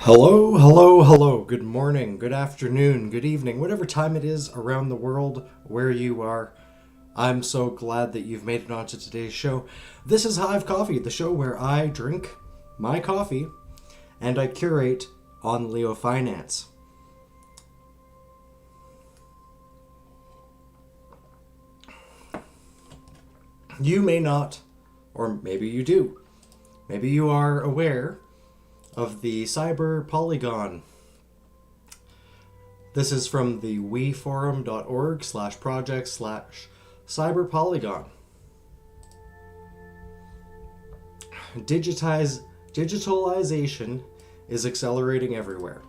Hello, hello, hello. Good morning, good afternoon, good evening, whatever time it is around the world where you are. I'm so glad that you've made it onto today's show. This is Hive Coffee, the show where I drink my coffee and I curate on LeoFinance. You may not, or maybe you do. Maybe you are aware of the CyberPolygon. This is from the weforum.org/project/CyberPolygon. Digitalization is accelerating everywhere.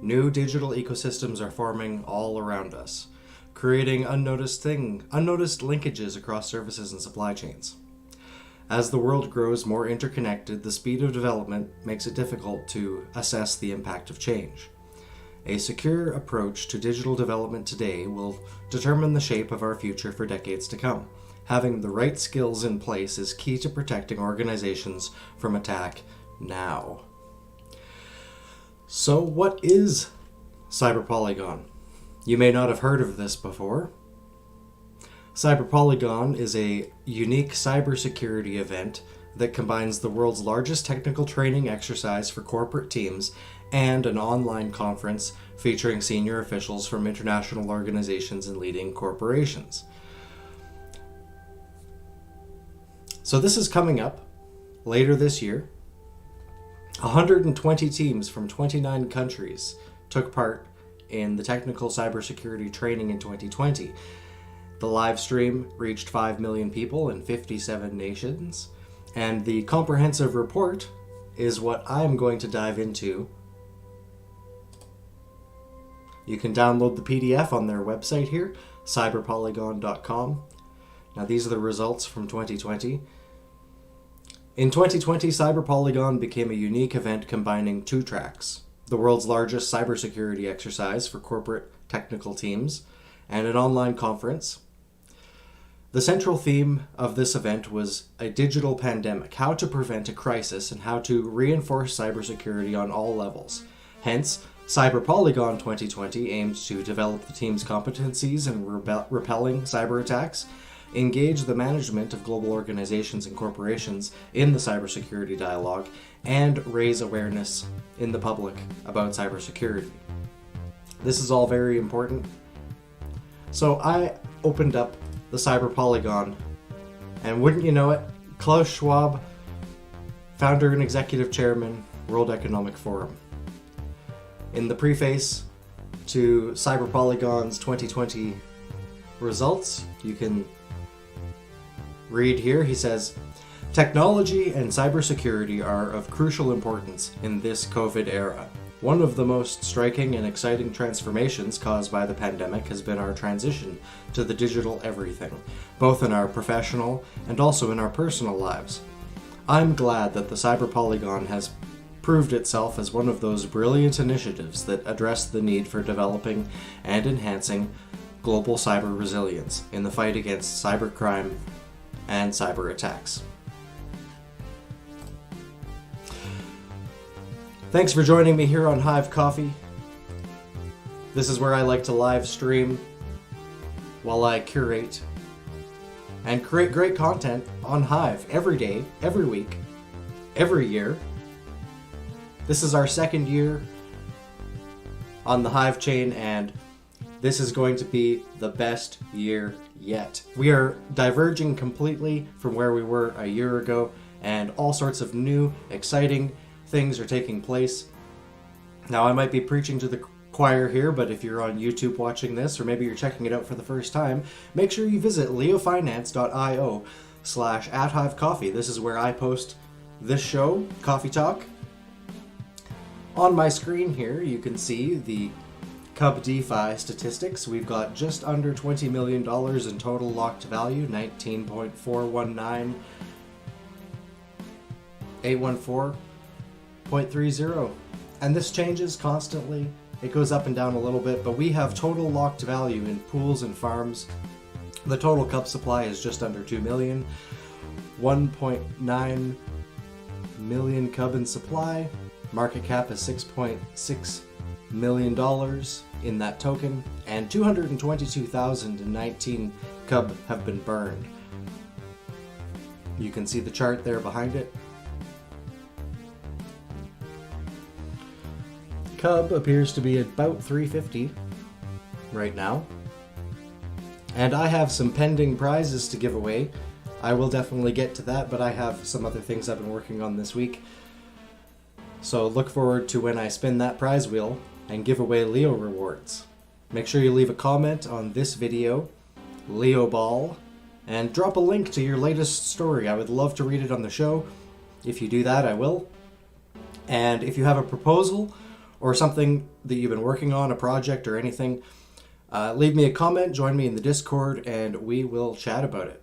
New digital ecosystems are forming all around us, creating unnoticed linkages across services and supply chains. As the world grows more interconnected, the speed of development makes it difficult to assess the impact of change. A secure approach to digital development today will determine the shape of our future for decades to come. Having the right skills in place is key to protecting organizations from attack now. So what is CyberPolygon? You may not have heard of this before. CyberPolygon is a unique cybersecurity event that combines the world's largest technical training exercise for corporate teams and an online conference featuring senior officials from international organizations and leading corporations. So this is coming up later this year. 120 teams from 29 countries took part in the technical cybersecurity training in 2020. The live stream reached 5 million people in 57 nations, and the comprehensive report is what I'm going to dive into. You can download the PDF on their website here, cyberpolygon.com. Now these are the results from 2020. In 2020, CyberPolygon became a unique event combining two tracks: the world's largest cybersecurity exercise for corporate technical teams and an online conference. The central theme of this event was a digital pandemic, how to prevent a crisis and how to reinforce cybersecurity on all levels. Hence, CyberPolygon 2020 aimed to develop the team's competencies in repelling cyber attacks, engage the management of global organizations and corporations in the cybersecurity dialogue, and raise awareness in the public about cybersecurity. This is all very important. So I opened up the CyberPolygon, and wouldn't you know it, Klaus Schwab, founder and executive chairman, World Economic Forum. In the preface to CyberPolygon's 2020 results, you can read here, he says, "Technology and cybersecurity are of crucial importance in this COVID era. One of the most striking and exciting transformations caused by the pandemic has been our transition to the digital everything, both in our professional and also in our personal lives. I'm glad that the CyberPolygon has proved itself as one of those brilliant initiatives that address the need for developing and enhancing global cyber resilience in the fight against cybercrime and cyber attacks." Thanks for joining me here on Hive Coffee. This is where I like to live stream while I curate and create great content on Hive every day, every week, every year. This is our second year on the Hive chain, and this is going to be the best year yet. We are diverging completely from where we were a year ago, and all sorts of new, exciting things are taking place. Now, I might be preaching to the choir here, but if you're on YouTube watching this, or maybe you're checking it out for the first time, make sure you visit leofinance.io/@hivecoffee. This is where I post this show, CoffeeTalk. On my screen here, you can see the Cub DeFi statistics. We've got just under $20 million in total locked value, 19.419814.30, and this changes constantly. It goes up and down a little bit, but we have total locked value in pools and farms. The total cup supply is just under 2 million, 1.9 million cub in supply, Market cap is $6.6 million in that token, and 222,019 cub have been burned. You can see the chart there behind it. Cub appears to be about 350 right now. And I have some pending prizes to give away. I will definitely get to that, but I have some other things I've been working on this week. So look forward to when I spin that prize wheel and give away Leo rewards. Make sure you leave a comment on this video, Leo Ball, and drop a link to your latest story. I would love to read it on the show. If you do that, I will. And if you have a proposal or something that you've been working on, a project or anything, leave me a comment, join me in the Discord, and we will chat about it.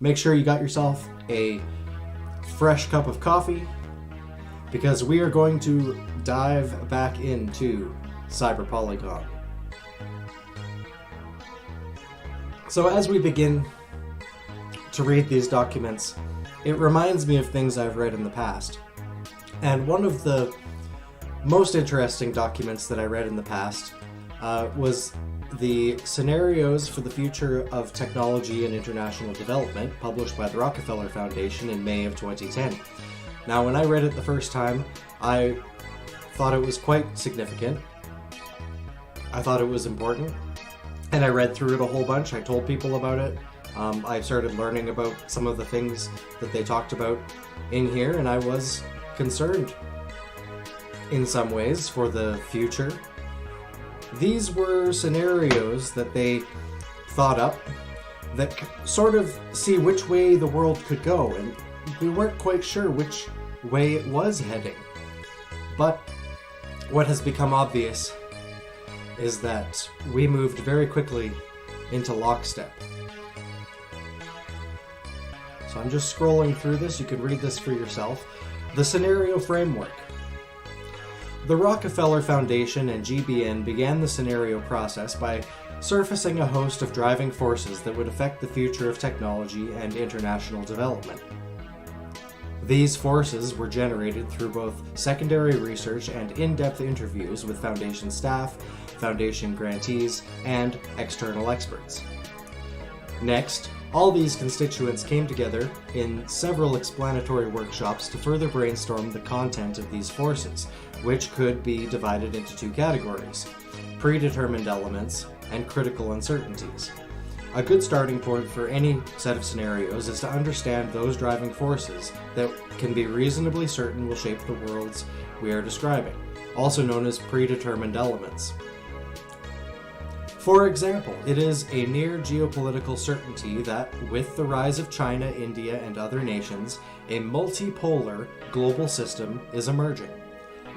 Make sure you got yourself a fresh cup of coffee, because we are going to dive back into CyberPolygon. So as we begin to read these documents, it reminds me of things I've read in the past. And one of the most interesting documents that I read in the past was the Scenarios for the Future of Technology and International Development, published by the Rockefeller Foundation in May of 2010. Now, when I read it the first time, I thought it was quite significant. I thought it was important, and I read through it a whole bunch. I told people about it. I started learning about some of the things that they talked about in here, and I was concerned in some ways for the future. These were scenarios that they thought up that sort of see which way the world could go, and we weren't quite sure which way it was heading. But what has become obvious is that we moved very quickly into lockstep. So I'm just scrolling through this. You can read this for yourself. The scenario framework. The Rockefeller Foundation and GBN began the scenario process by surfacing a host of driving forces that would affect the future of technology and international development. These forces were generated through both secondary research and in-depth interviews with Foundation staff, Foundation grantees, and external experts. Next, all these constituents came together in several explanatory workshops to further brainstorm the content of these forces, which could be divided into two categories: predetermined elements and critical uncertainties. A good starting point for any set of scenarios is to understand those driving forces that can be reasonably certain will shape the worlds we are describing, also known as predetermined elements. For example, it is a near geopolitical certainty that, with the rise of China, India, and other nations, a multipolar global system is emerging.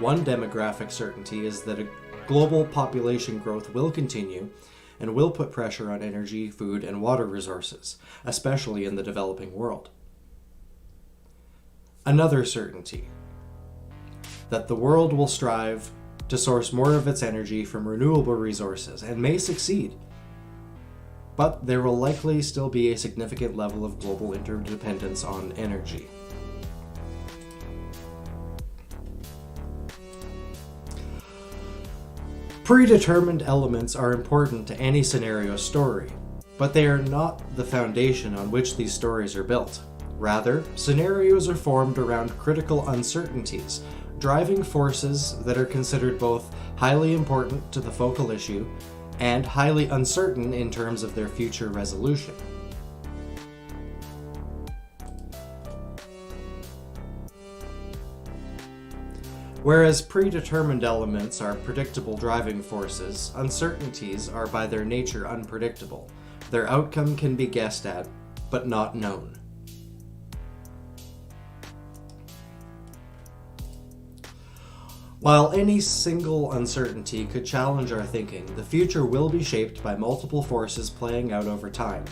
One demographic certainty is that a global population growth will continue and will put pressure on energy, food, and water resources, especially in the developing world. Another certainty, that the world will strive to source more of its energy from renewable resources and may succeed, but there will likely still be a significant level of global interdependence on energy. Predetermined elements are important to any scenario story, but they are not the foundation on which these stories are built. Rather, scenarios are formed around critical uncertainties, driving forces that are considered both highly important to the focal issue and highly uncertain in terms of their future resolution. Whereas predetermined elements are predictable driving forces, uncertainties are by their nature unpredictable. Their outcome can be guessed at, but not known. While any single uncertainty could challenge our thinking, the future will be shaped by multiple forces playing out over time.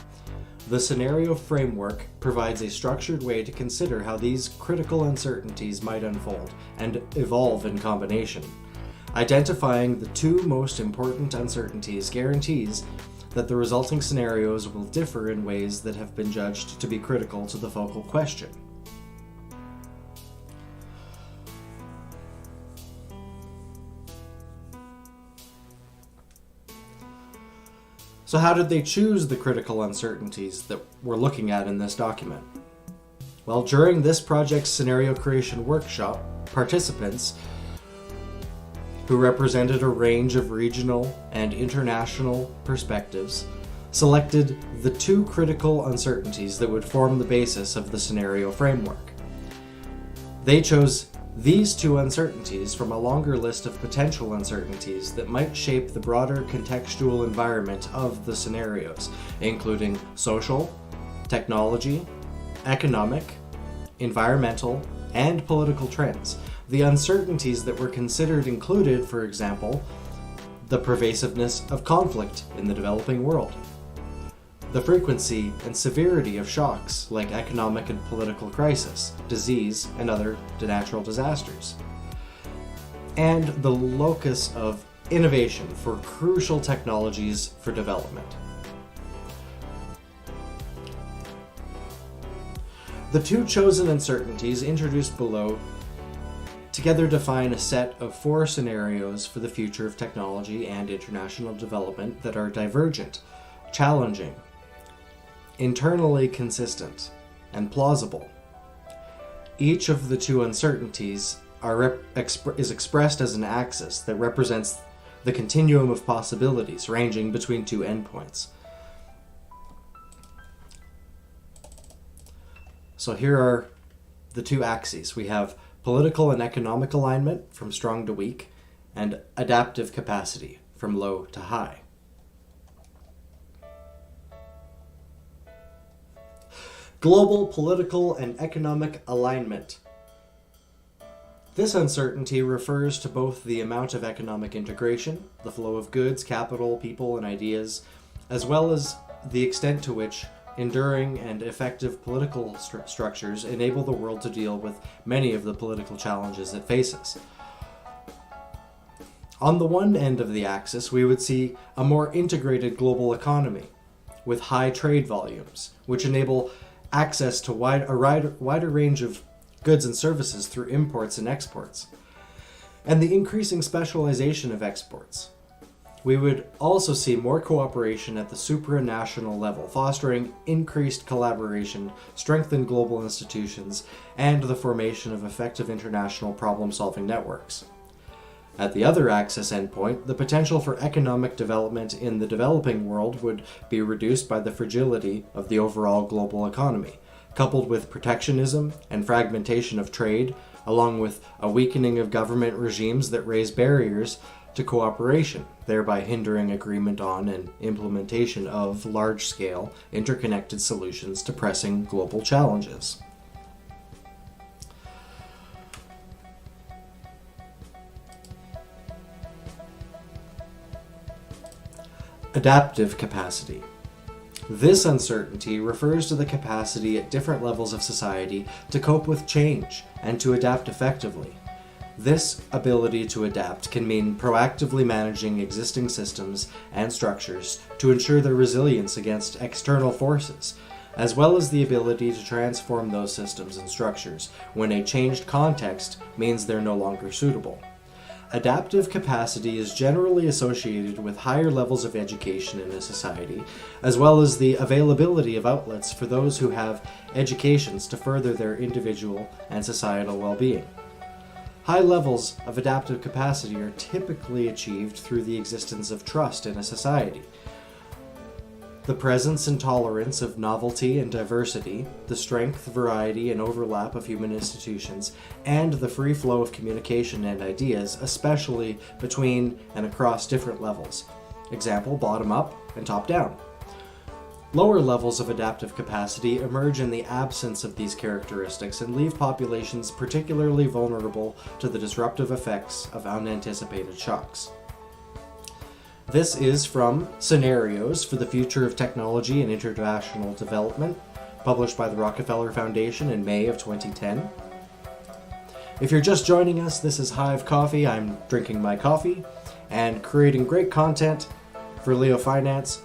The scenario framework provides a structured way to consider how these critical uncertainties might unfold and evolve in combination. Identifying the two most important uncertainties guarantees that the resulting scenarios will differ in ways that have been judged to be critical to the focal question. So how did they choose the critical uncertainties that we're looking at in this document? Well, during this project's scenario creation workshop, participants who represented a range of regional and international perspectives selected the 2 critical uncertainties that would form the basis of the scenario framework. They chose these 2 uncertainties from a longer list of potential uncertainties that might shape the broader contextual environment of the scenarios, including social, technology, economic, environmental, and political trends. The uncertainties that were considered included, for example, the pervasiveness of conflict in the developing world, the frequency and severity of shocks like economic and political crisis, disease, and other natural disasters, and the locus of innovation for crucial technologies for development. The 2 chosen uncertainties introduced below together define a set of 4 scenarios for the future of technology and international development that are divergent, challenging, internally consistent, and plausible. Each of the 2 uncertainties is expressed as an axis that represents the continuum of possibilities ranging between 2 endpoints. So here are the 2 axes. We have political and economic alignment from strong to weak, and adaptive capacity from low to high. Global political and economic alignment. This uncertainty refers to both the amount of economic integration, the flow of goods, capital, people, and ideas, as well as the extent to which enduring and effective political structures enable the world to deal with many of the political challenges it faces. On the one end of the axis, we would see a more integrated global economy with high trade volumes, which enable access to a wider range of goods and services through imports and exports, and the increasing specialization of exports. We would also see more cooperation at the supranational level, fostering increased collaboration, strengthened global institutions, and the formation of effective international problem-solving networks. At the other axis endpoint, the potential for economic development in the developing world would be reduced by the fragility of the overall global economy, coupled with protectionism and fragmentation of trade, along with a weakening of government regimes that raise barriers to cooperation, thereby hindering agreement on and implementation of large-scale, interconnected solutions to pressing global challenges. Adaptive capacity. This uncertainty refers to the capacity at different levels of society to cope with change and to adapt effectively. This ability to adapt can mean proactively managing existing systems and structures to ensure their resilience against external forces, as well as the ability to transform those systems and structures when a changed context means they're no longer suitable. Adaptive capacity is generally associated with higher levels of education in a society, as well as the availability of outlets for those who have educations to further their individual and societal well-being. High levels of adaptive capacity are typically achieved through the existence of trust in a society. The presence and tolerance of novelty and diversity, the strength, variety, and overlap of human institutions, and the free flow of communication and ideas, especially between and across different levels. Example, bottom-up and top-down. Lower levels of adaptive capacity emerge in the absence of these characteristics and leave populations particularly vulnerable to the disruptive effects of unanticipated shocks. This is from Scenarios for the Future of Technology and International Development, published by the Rockefeller Foundation in May of 2010. If you're just joining us, this is Hive Coffee. I'm drinking my coffee and creating great content for LeoFinance.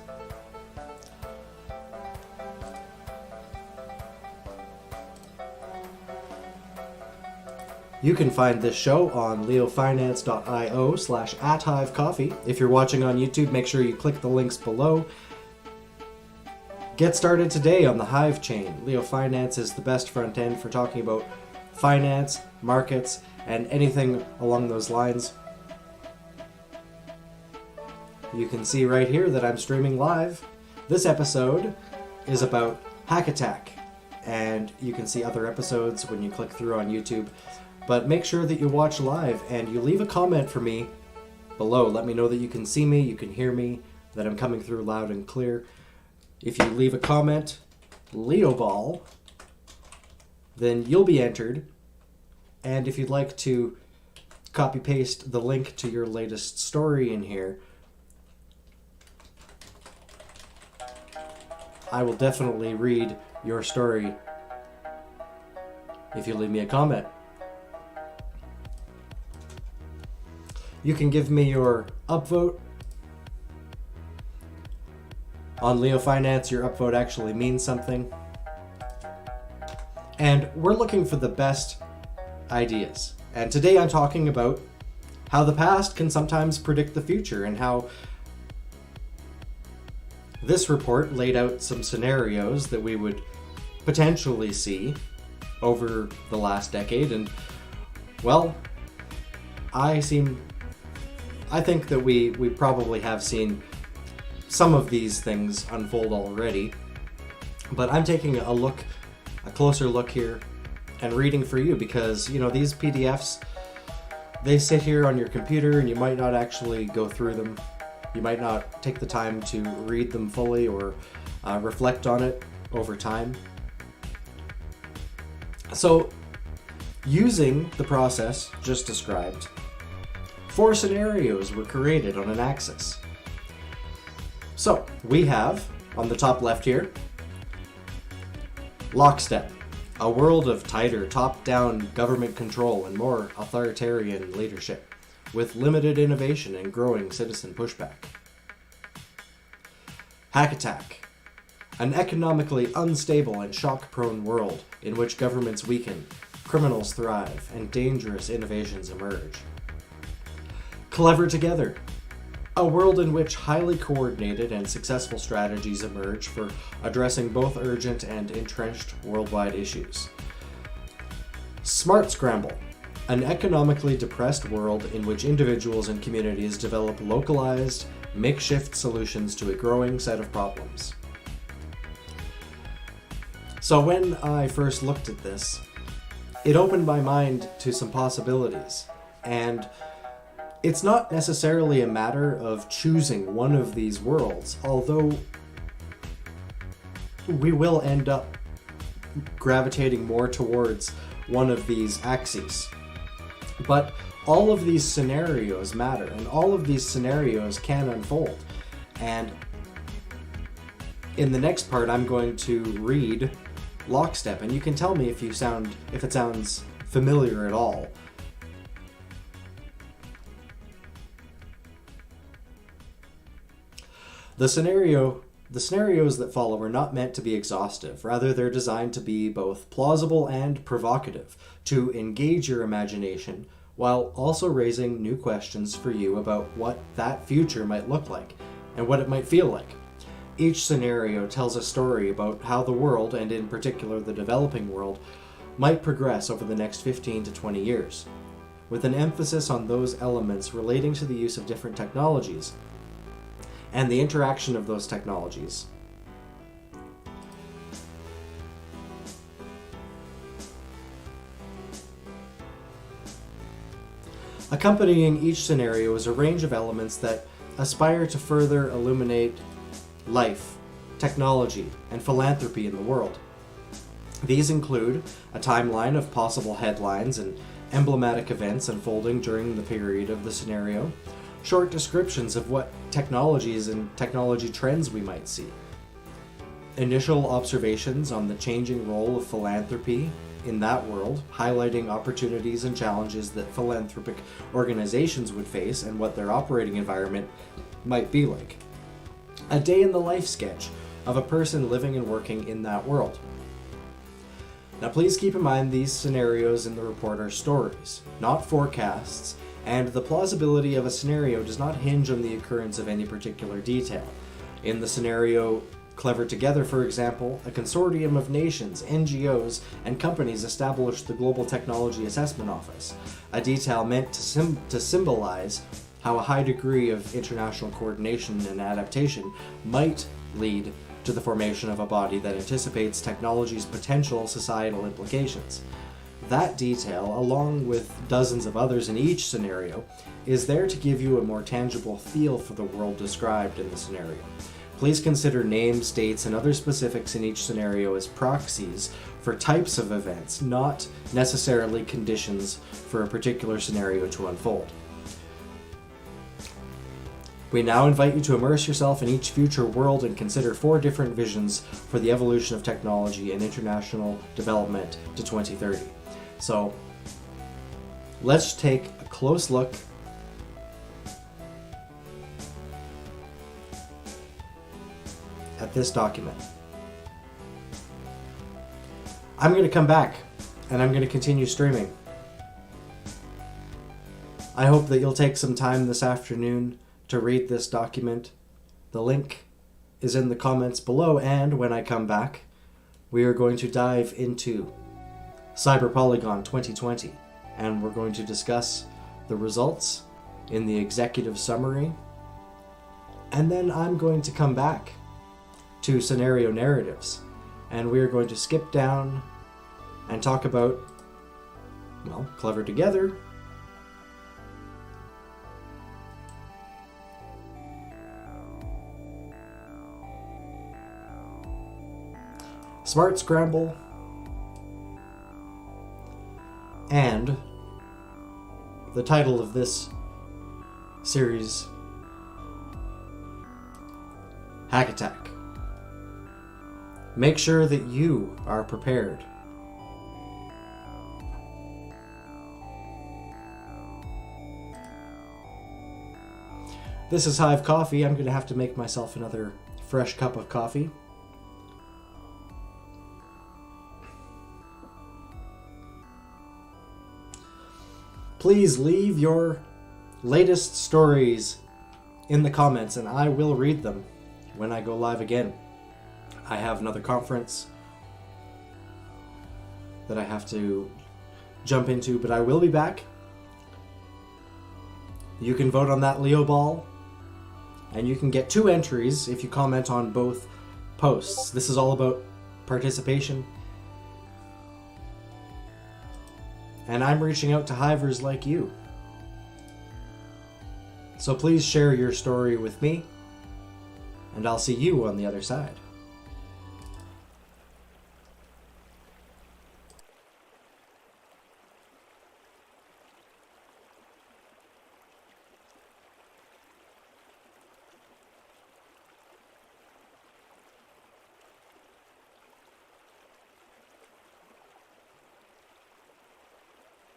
You can find this show on leofinance.io/@hivecoffee. If you're watching on YouTube, make sure you click the links below Get started today on the Hive chain. LeoFinance is the best front end for talking about finance, markets, and anything along those lines. You can see right here that I'm streaming live. This episode is about Hack Attack, and you can see other episodes when you click through on YouTube. But make sure that you watch live and you leave a comment for me below. Let me know that you can see me, you can hear me, that I'm coming through loud and clear. If you leave a comment, LeoBall, then you'll be entered. And if you'd like to copy paste the link to your latest story in here, I will definitely read your story if you leave me a comment. You can give me your upvote. On LeoFinance, your upvote actually means something. And we're looking for the best ideas. And today I'm talking about how the past can sometimes predict the future, and how this report laid out some scenarios that we would potentially see over the last decade. And well, I think that we probably have seen some of these things unfold already, but I'm taking a closer look here and reading for you, because these PDFs, they sit here on your computer and you might not actually go through them. You might not take the time to read them fully or reflect on it over time. So, using the process just described, 4 scenarios were created on an axis. So, we have, on the top left here, lockstep, a world of tighter top-down government control and more authoritarian leadership, with limited innovation and growing citizen pushback. Hack Attack, an economically unstable and shock-prone world in which governments weaken, criminals thrive, and dangerous innovations emerge. Clever Together, a world in which highly coordinated and successful strategies emerge for addressing both urgent and entrenched worldwide issues. Smart Scramble, an economically depressed world in which individuals and communities develop localized, makeshift solutions to a growing set of problems. So when I first looked at this, it opened my mind to some possibilities, and it's not necessarily a matter of choosing one of these worlds, although we will end up gravitating more towards one of these axes. But all of these scenarios matter, and all of these scenarios can unfold. And in the next part, I'm going to read Lockstep, and you can tell me if it sounds familiar at all. The scenarios that follow are not meant to be exhaustive. Rather, they're designed to be both plausible and provocative, to engage your imagination, while also raising new questions for you about what that future might look like, and what it might feel like. Each scenario tells a story about how the world, and in particular the developing world, might progress over the next 15 to 20 years, with an emphasis on those elements relating to the use of different technologies, and the interaction of those technologies. Accompanying each scenario is a range of elements that aspire to further illuminate life, technology, and philanthropy in the world. These include a timeline of possible headlines and emblematic events unfolding during the period of the scenario, short descriptions of what technologies and technology trends we might see, initial observations on the changing role of philanthropy in that world, highlighting opportunities and challenges that philanthropic organizations would face and what their operating environment might be like, a day in the life sketch of a person living and working in that world. Now please keep in mind these scenarios in the report are stories, not forecasts, and the plausibility of a scenario does not hinge on the occurrence of any particular detail. In the scenario Clever Together, for example, a consortium of nations, NGOs, and companies established the Global Technology Assessment Office, a detail meant to symbolize how a high degree of international coordination and adaptation might lead to the formation of a body that anticipates technology's potential societal implications. That detail, along with dozens of others in each scenario, is there to give you a more tangible feel for the world described in the scenario. Please consider names, dates, and other specifics in each scenario as proxies for types of events, not necessarily conditions for a particular scenario to unfold. We now invite you to immerse yourself in each future world and consider 4 different visions for the evolution of technology and international development to 2030. So, let's take a close look at this document. I'm going to come back and I'm going to continue streaming. I hope that you'll take some time this afternoon to read this document. The link is in the comments below, and when I come back, we are going to dive into CyberPolygon 2020, and we're going to discuss the results in the executive summary, and then I'm going to come back to scenario narratives, and we're going to skip down and talk about, well, Clever Together, Smart Scramble, and the title of this series, Hack Attack. Make sure that you are prepared. This is Hive Coffee. I'm going to have to make myself another fresh cup of coffee. Please leave your latest stories in the comments and I will read them when I go live again. I have another conference that I have to jump into, but I will be back. You can vote on that Leo ball, and you can get 2 entries if you comment on both posts. This is all about participation. And I'm reaching out to Hivers like you. So please share your story with me, and I'll see you on the other side.